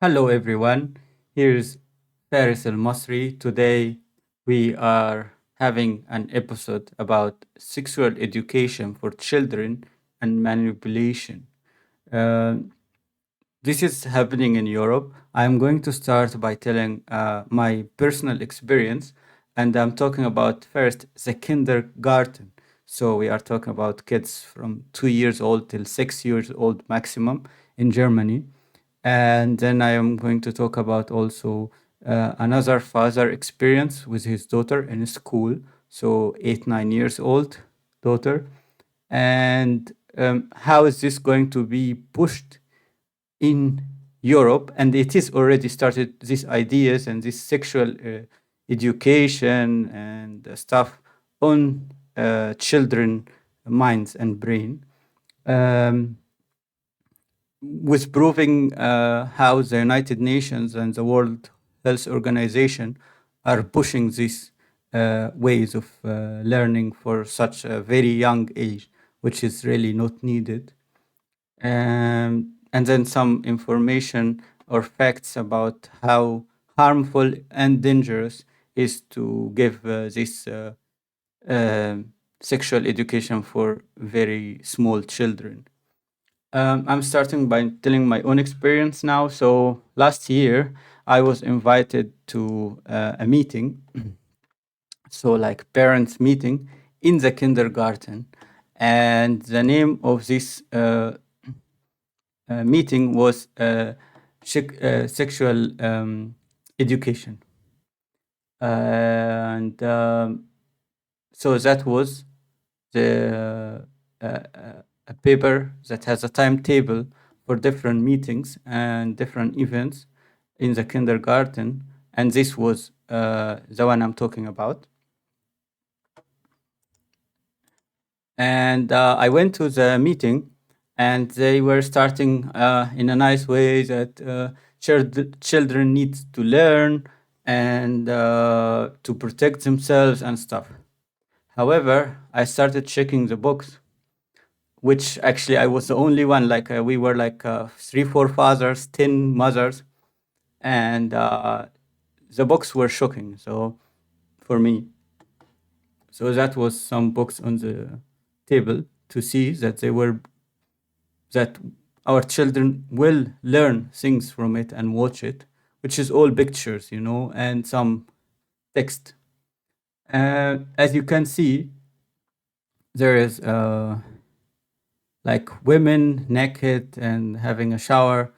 Hello, everyone. Here's Faris المصري. Today, we are having an episode about sexual education for children and manipulation. Uh, this is happening in Europe. I'm going to start by telling my personal experience, and I'm talking about first the kindergarten. So, we are talking about kids from 2 years old till 6 years old maximum in Germany. And then I am going to talk about also another father experience with his daughter in school. So 8, 9 years old daughter. And how is this going to be pushed in Europe? And it is already started, these ideas and this sexual education and stuff on children minds and brain. Um, with proving how the United Nations and the World Health Organization are pushing these ways of learning for such a very young age, which is really not needed. And then some information or facts about how harmful and dangerous is to give this sexual education for very small children. I'm starting by telling my own experience now. So last year, I was invited to a meeting, so like parents' meeting in the kindergarten, and the name of this meeting was sexual education, and so that was the a paper that has a timetable for different meetings and different events in the kindergarten, and this was the one I'm talking about. And I went to the meeting, and they were starting in a nice way that children need to learn and to protect themselves and stuff. However, I started checking the books, which actually I was the only one. Like we were like three, four fathers, 10 mothers, and the books were shocking. So for me, so that was some books on the table to see that they were that our children will learn things from it and watch it, which is all pictures, and some text. As you can see, there is like women naked and having a shower,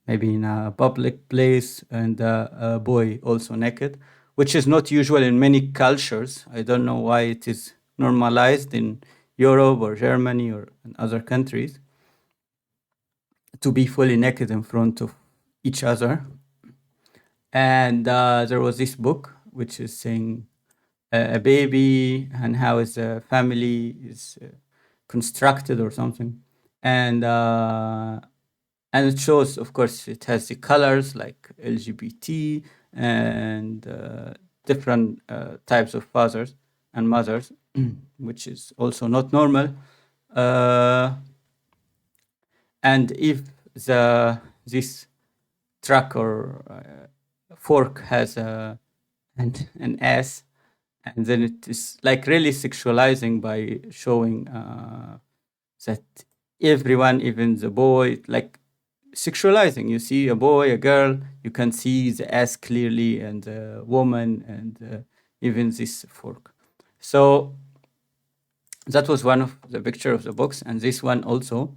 maybe in a public place, and a boy also naked, which is not usual in many cultures. I don't know why it is normalized in Europe or Germany or in other countries to be fully naked in front of each other. And there was this book which is saying a baby and how is a family is constructed or something, and it shows, of course, it has the colors like LGBT and different types of fathers and mothers, which is also not normal. Uh, and if the this truck or fork has an S, and then it is like really sexualizing by showing that everyone, even the boy, like sexualizing. You see a boy, a girl, you can see the ass clearly, and the woman, and even this fork. So that was one of the picture of the books, and this one also.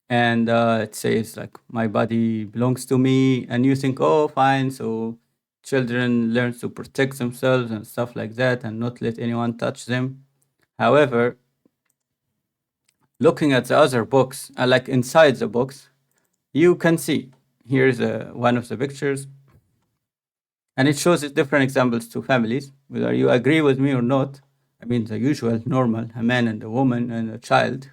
And it says like my body belongs to me, and you think, oh, fine, so children learn to protect themselves and stuff like that, and not let anyone touch them. However, looking at the other books, like inside the books, you can see here's one of the pictures, and it shows different examples to families, whether you agree with me or not. I mean, the usual, normal, a man and a woman and a child,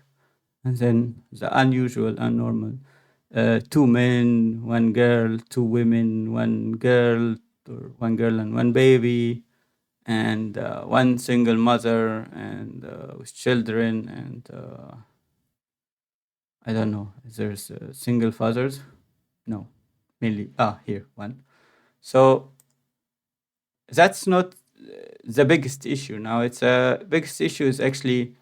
and then the unusual, unnormal, two men, one girl, two women, one girl, or one girl and one baby, and one single mother and with children, and I don't know. There's single fathers? No. mainly. Here one. So that's not the biggest issue. Now, it's biggest issue is actually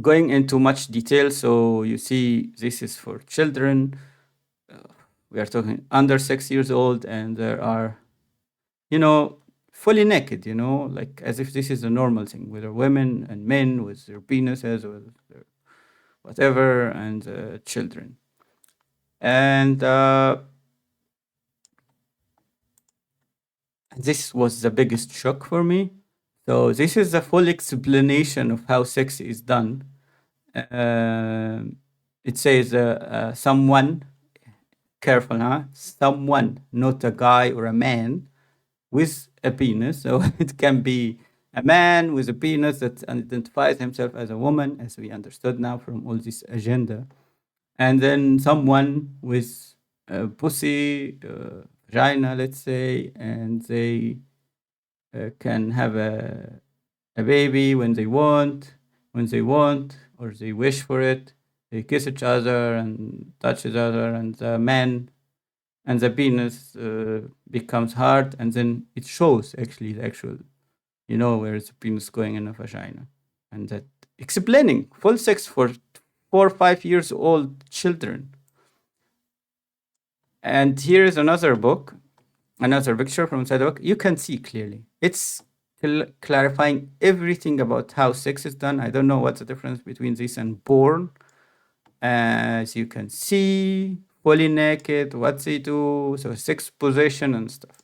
going into much detail. So you see, this is for children. We are talking under 6 years old, and there are, you know, fully naked, like as if this is a normal thing, whether women and men with their penises or their whatever, and children. And this was the biggest shock for me. So this is the full explanation of how sex is done. It says someone, careful, huh? Someone, not a guy or a man, with a penis. So it can be a man with a penis that identifies himself as a woman, as we understood now from all this agenda. And then someone with a pussy, vagina, let's say, and they can have a baby when they want, or they wish for it. They kiss each other and touch each other, and the man and the penis becomes hard, and then it shows actually the actual, where the penis going in a vagina, and that explaining full sex for 4 or 5 years old children. And here is another book, another picture from inside the book. You can see clearly it's clarifying everything about how sex is done. I don't know what's the difference between this and porn. As you can see, fully naked, what they do, so sex position and stuff.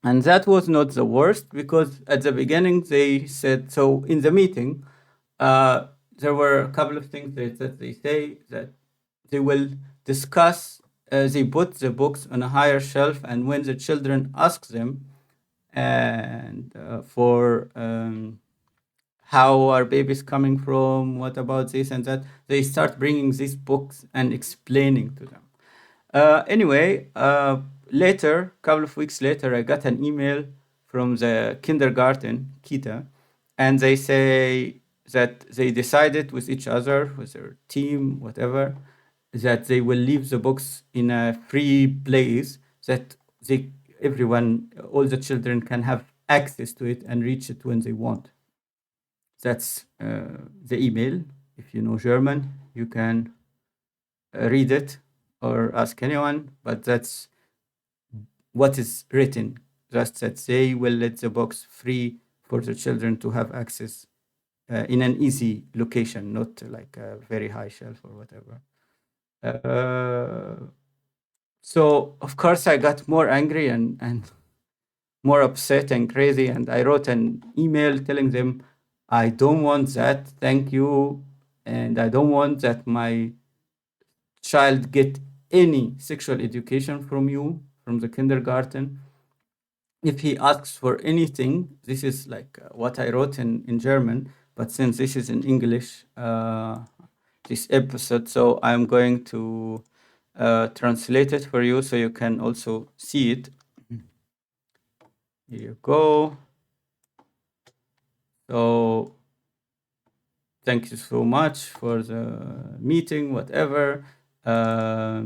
And that was not the worst, because at the beginning they said, so in the meeting, there were a couple of things that they say that they will discuss. They put the books on a higher shelf, and when the children ask them and for how are babies coming from, what about this and that, they start bringing these books and explaining to them. Anyway, later, a couple of weeks later, I got an email from the kindergarten, Kita, and they say that they decided with each other, with their team, whatever, that they will leave the books in a free place, that everyone, all the children can have access to it and reach it when they want. That's the email. If you know German, you can read it or ask anyone, but that's what is written. Just that they will let the box free for the children to have access in an easy location, not like a very high shelf or whatever. So of course I got more angry and more upset and crazy, and I wrote an email telling them, I don't want that, thank you, and I don't want that my child get any sexual education from you, from the kindergarten. If he asks for anything, this is like what I wrote in German, but since this is in English, this episode, so I'm going to translate it for you so you can also see it. Here you go. So thank you so much for the meeting, whatever. I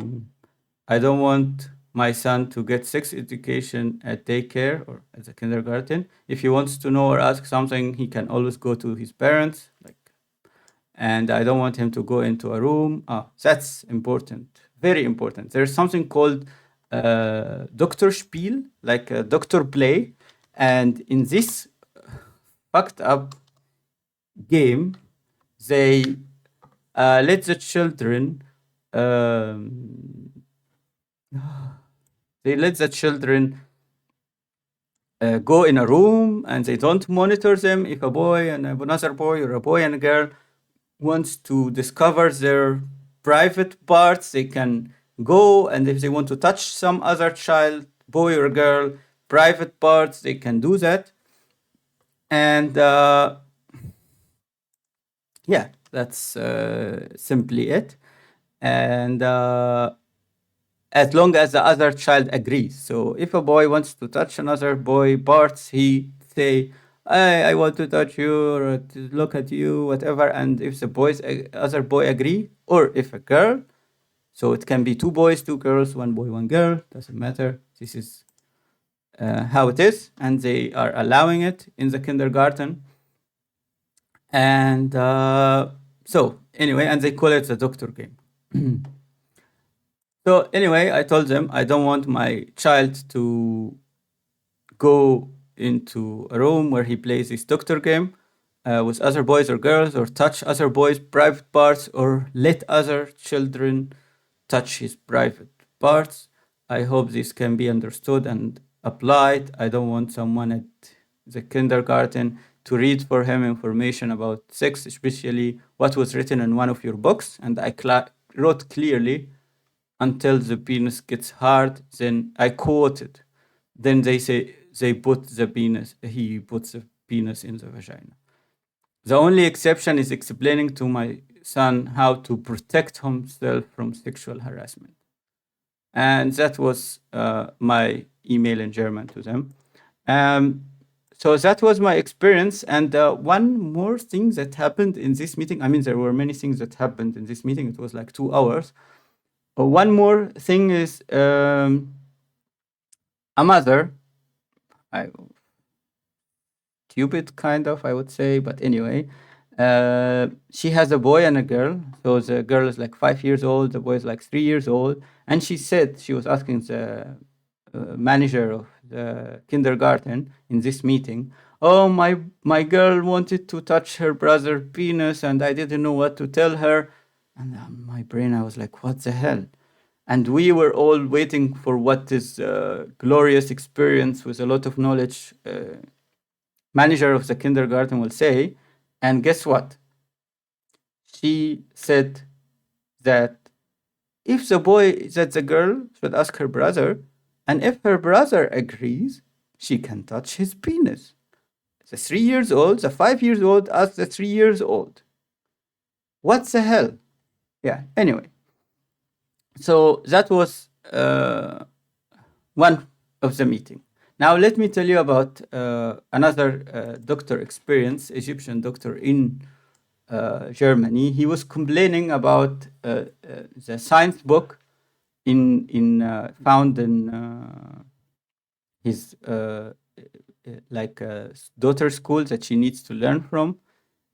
don't want my son to get sex education at daycare or at the kindergarten. If he wants to know or ask something, he can always go to his parents. And I don't want him to go into a room. That's important, very important. There's something called Doctor Spiel, like a doctor play. And in this fucked up game, they let the children go in a room, and they don't monitor them. If a boy and another boy, or a boy and a girl, wants to discover their private parts, they can go, and if they want to touch some other child, boy or girl, private parts, they can do that. And yeah, that's simply it. And as long as the other child agrees. So if a boy wants to touch another boy parts, he say, I want to touch you, or to look at you, whatever. And if the other boy agree, or if a girl, So it can be 2 boys, 2 girls, 1 boy, 1 girl, doesn't matter. This is how it is, and they are allowing it in the kindergarten. And so anyway, and they call it the doctor game. So anyway, I told them I don't want my child to go into a room where he plays this doctor game with other boys or girls, or touch other boys' private parts, or let other children touch his private parts. I hope this can be understood and applied. I don't want someone at the kindergarten to read for him information about sex, especially what was written in one of your books. And I wrote clearly, until the penis gets hard, then I quoted. Then they say he puts the penis in the vagina. The only exception is explaining to my son how to protect himself from sexual harassment. And that was my email in German to them. So that was my experience. And one more thing that happened in this meeting, I mean, there were many things that happened in this meeting. It was like 2 hours. One more thing is a mother, stupid kind of, I would say, but anyway, she has a boy and a girl. So the girl is like 5 years old, the boy is like 3 years old. And she said, she was asking the manager of the kindergarten in this meeting, oh, my girl wanted to touch her brother's penis and I didn't know what to tell her. And my brain, I was like, what the hell? And we were all waiting for what is glorious experience with a lot of knowledge manager of the kindergarten will say. And guess what? She said that if the girl should ask her brother, and if her brother agrees, she can touch his penis. The 3 years old, the 5 years old asked the 3 years old. What the hell? Yeah, anyway. So that was one of the meeting. Now let me tell you about another doctor experience, Egyptian doctor in Germany. He was complaining about the science book found in his daughter school that she needs to learn from,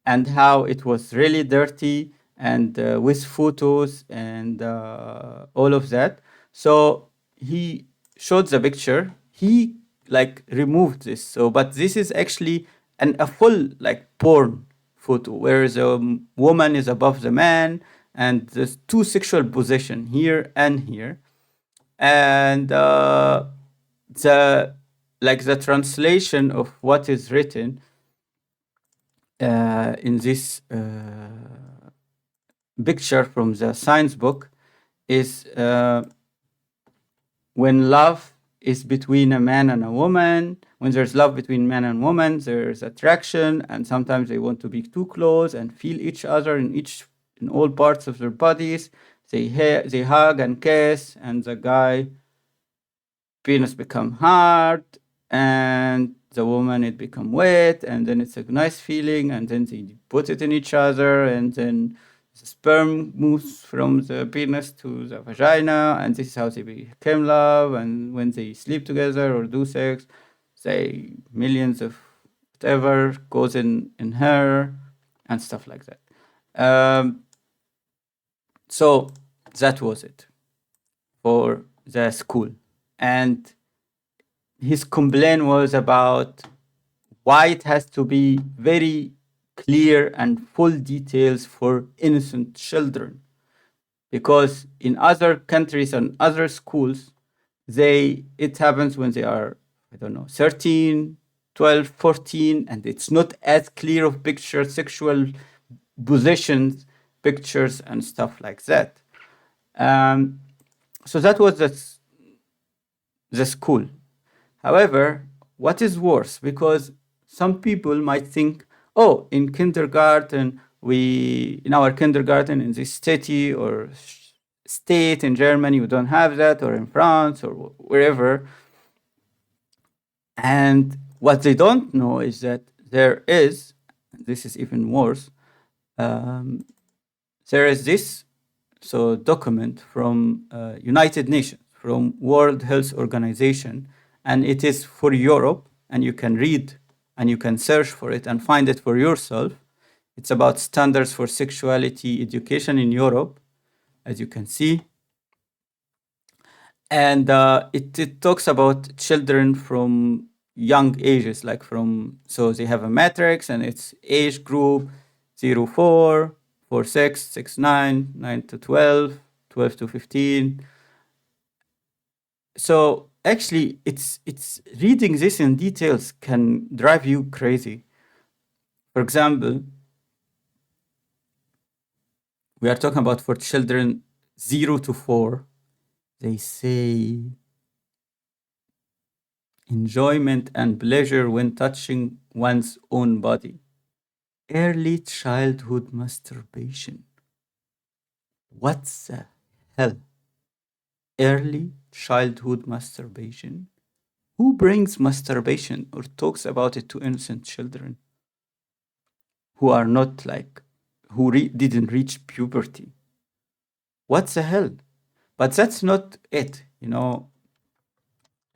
and how it was really dirty and with photos and all of that. So he showed the picture. He removed this. So, but this is actually a full porn photo where the woman is above the man, and there's 2 sexual position here and here, and the translation of what is written in this picture from the science book is when love is between a man and a woman. When there's love between man and woman, there's attraction, and sometimes they want to be too close and feel each other in all parts of their bodies. They hug and kiss, and the guy penis become hard, and the woman it become wet, and then it's a nice feeling, and then they put it in each other, and then the sperm moves from the penis to the vagina, and this is how they become love. And when they sleep together or do sex, say millions of whatever goes in her and stuff like that. So that was it for the school. And his complaint was about why it has to be very clear and full details for innocent children. Because in other countries and other schools, it happens when they are, 13, 12, 14, and it's not as clear of pictures, sexual positions, pictures, and stuff like that. So that was the school. However, what is worse? Because some people might think, oh, in our kindergarten in this city or state in Germany, we don't have that, or in France or wherever. And what they don't know is that this is even worse, there is this document from United Nations, from World Health Organization, and it is for Europe, and you can read and you can search for it and find it for yourself. It's about standards for sexuality education in Europe, as you can see. And it talks about children from young ages, like so they have a matrix and it's age group 0, 4, 4, 6, 6, 9, 9 to 12, 12 to 15. So actually it's reading this in details can drive you crazy. For example, we are talking about for children 0 to 4, they say enjoyment and pleasure when touching one's own body. Early childhood masturbation. What the hell? Early childhood masturbation? Who brings masturbation or talks about it to innocent children who are not like, who didn't reach puberty? What the hell? But that's not it, you know.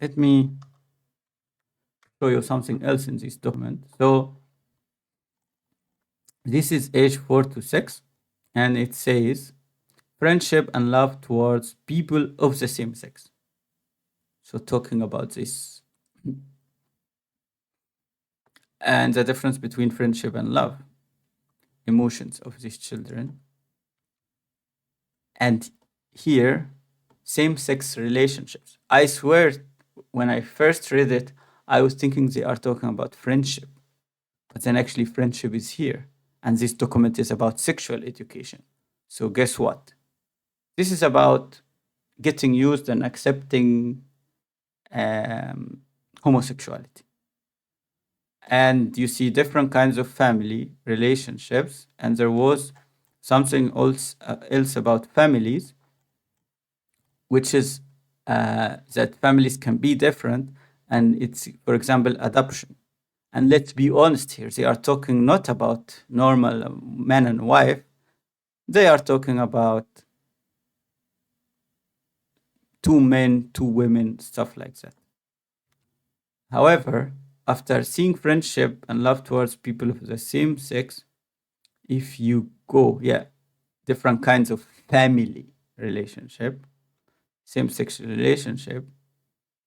Let me show you something else in this document. So this is age 4 to 6, and it says friendship and love towards people of the same sex. So talking about this and the difference between friendship and love, emotions of these children. And here, same-sex relationships. I swear, when I first read it, I was thinking they are talking about friendship. But then actually friendship is here. And this document is about sexual education. So guess what? This is about getting used and accepting homosexuality. And you see different kinds of family relationships. And there was something else about families, which is that families can be different. And it's, for example, adoption. And let's be honest here, they are talking not about normal man and wife. They are talking about 2 men, 2 women, stuff like that. However, after seeing friendship and love towards people of the same sex, if you go, different kinds of family relationship, same-sex relationship,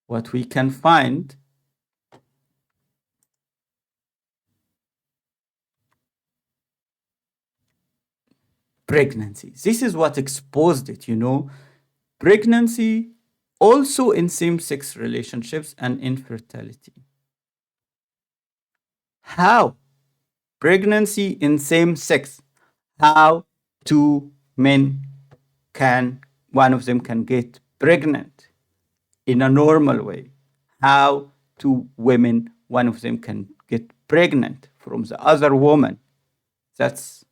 what we can find pregnancy. This is what exposed it, you know. Pregnancy also in same-sex relationships and infertility. How? Pregnancy in same sex. How 2 men one of them can get pregnant in a normal way? How 2 women, one of them can get pregnant from the other woman? That's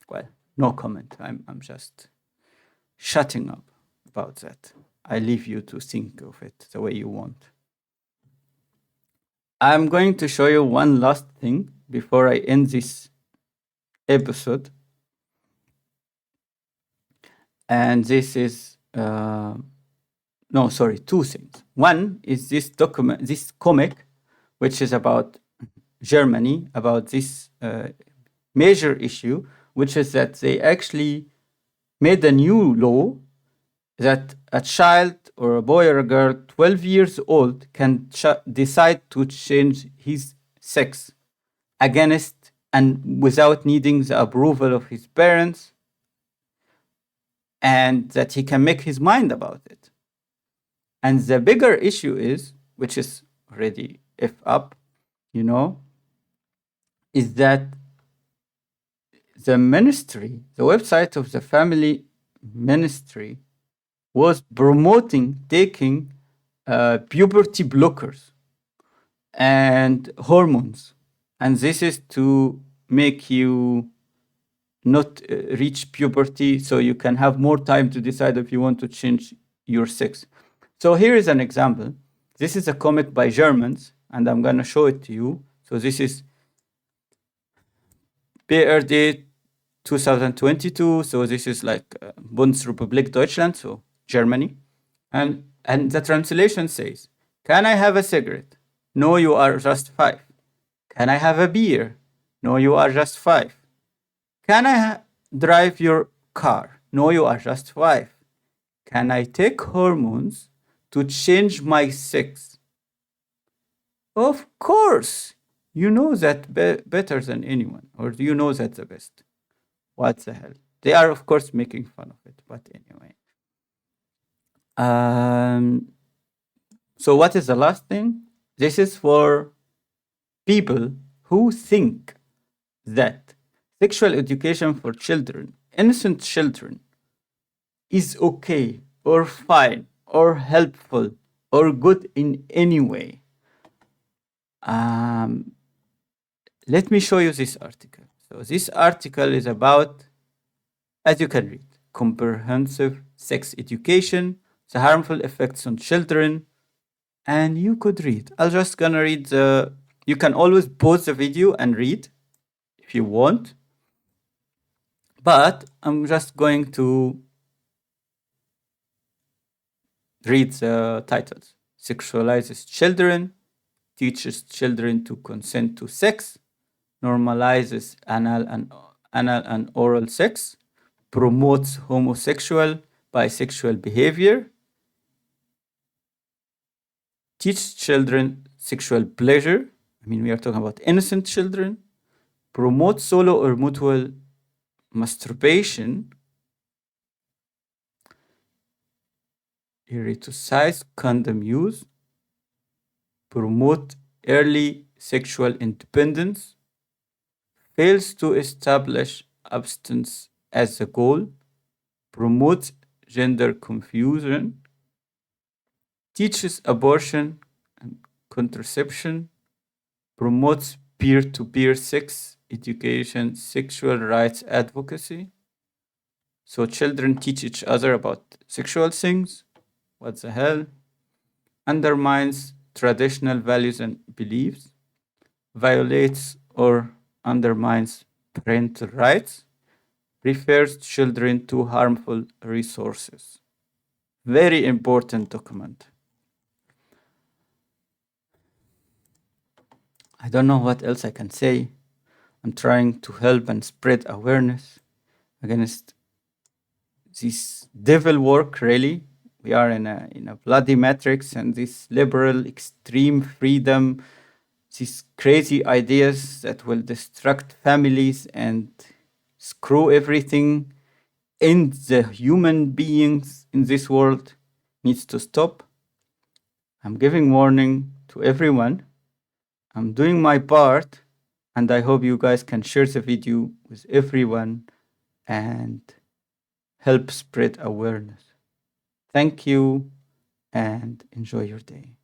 well, no comment. I'm just shutting up about that. I leave you to think of it the way you want. I'm going to show you one last thing before I end this episode. And this is, 2 things. One is this document, this comic, which is about Germany, about this major issue, which is that they actually made a new law that a child or a boy or a girl 12 years old can decide to change his sex against and without needing the approval of his parents, and that he can make his mind about it. And the bigger issue is, which is already if up, you know, is that the ministry, the website of the family ministry, was promoting taking puberty blockers and hormones. And this is to make you not reach puberty, so you can have more time to decide if you want to change your sex. So here is an example. This is a comic by Germans, and I'm going to show it to you. So this is BRD 2022. So this is like Bundesrepublik Deutschland, so Germany. And the translation says, can I have a cigarette? No, you are just 5. Can I have a beer? No, you are just 5. Can I drive your car? No, you are just 5. Can I take hormones to change my sex? Of course. You know that better than anyone, or do you know that the best? What the hell? They are, of course, making fun of it, but anyway. So what is the last thing? This is for people who think that sexual education for children, innocent children, is okay or fine or helpful or good in any way. Let me show you this article. So this article is about, as you can read, comprehensive sex education, the harmful effects on children, and you could read. I'm just gonna read the. You can always pause the video and read if you want, but I'm just going to read the titles. Sexualizes children, teaches children to consent to sex, normalizes anal and oral sex, promotes homosexual, bisexual behavior, teach children sexual pleasure. I mean, we are talking about innocent children. Promote solo or mutual masturbation. Eroticise condom use. Promote early sexual independence. Fails to establish abstinence as a goal. Promotes gender confusion. Teaches abortion and contraception. Promotes peer-to-peer sex education, sexual rights advocacy. So children teach each other about sexual things. What the hell? Undermines traditional values and beliefs. Violates or undermines parental rights. Refers children to harmful resources. Very important document. I don't know what else I can say. I'm trying to help and spread awareness against this devil work, really. We are in a bloody matrix, and this liberal extreme freedom, these crazy ideas that will destruct families and screw everything in the human beings in this world needs to stop. I'm giving warning to everyone. I'm doing my part, and I hope you guys can share the video with everyone and help spread awareness. Thank you and enjoy your day.